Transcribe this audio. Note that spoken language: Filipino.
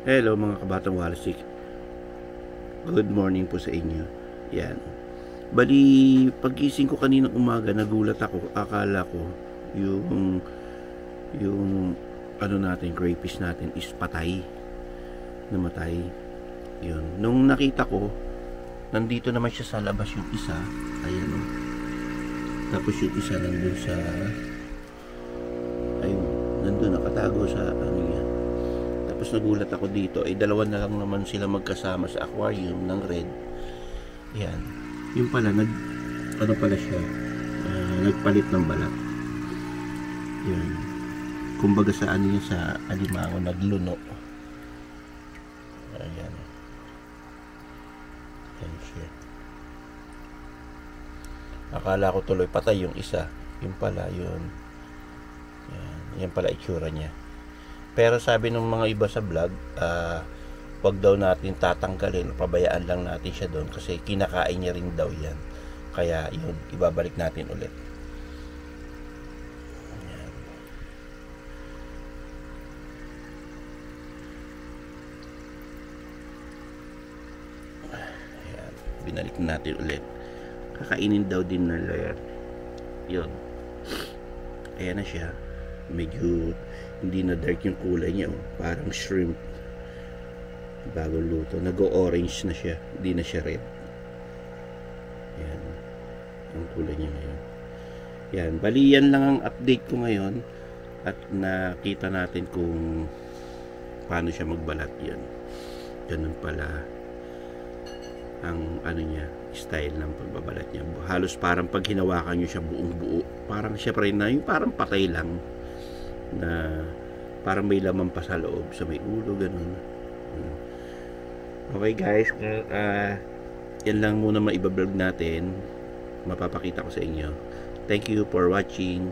Hello mga kabatang Walasik. Good morning po sa inyo. Yan. Bali, pagising ko kaninang umaga, nagulat ako. Akala ko yung ano natin, crayfish natin is patay. Namatay. Yun. Nung nakita ko, nandito naman siya sa labas yung isa. Ayan o. Tapos yung isa nandun sa ayun, nandun nakatago sa ano niya. Tapos nagulat ako dito, ay dalawa na lang naman sila magkasama sa aquarium ng red. Yan. Yung pala, ano pala siya, nagpalit ng balat. Yan. Kumbaga sa ano niya, sa alimango, nagluno. Ayan. Yan siya. Akala ko tuloy patay yung isa. Yung pala, yun. Yan pala itsura niya. Pero sabi ng mga iba sa vlog, wag daw natin tatanggalin, pabayaan lang natin siya doon kasi kinakain niya rin daw yan. Kaya yun, ibabalik natin ulit. Ayan. Ayan. Binalik natin ulit. Kakainin daw din na layer. Yun. Ayan na siya. Medyo hindi na dark yung kulay niya, oh. Parang shrimp bagong luto, nag-orange na siya, hindi na siya red. Yan ang kulay niya ngayon. Yan, bali yan lang ang update ko ngayon at nakita natin kung paano siya magbalat. Yan, ganun pala ang ano niya, style ng pagbabalat niya. Halos parang pag hinawakan nyo siya buong buo, parang siya pa rin na yung parang patay lang na parang may laman pa sa loob, sa may ulo, ganun. Okay guys, yan lang muna maibablog natin, mapapakita ko sa inyo. Thank you for watching.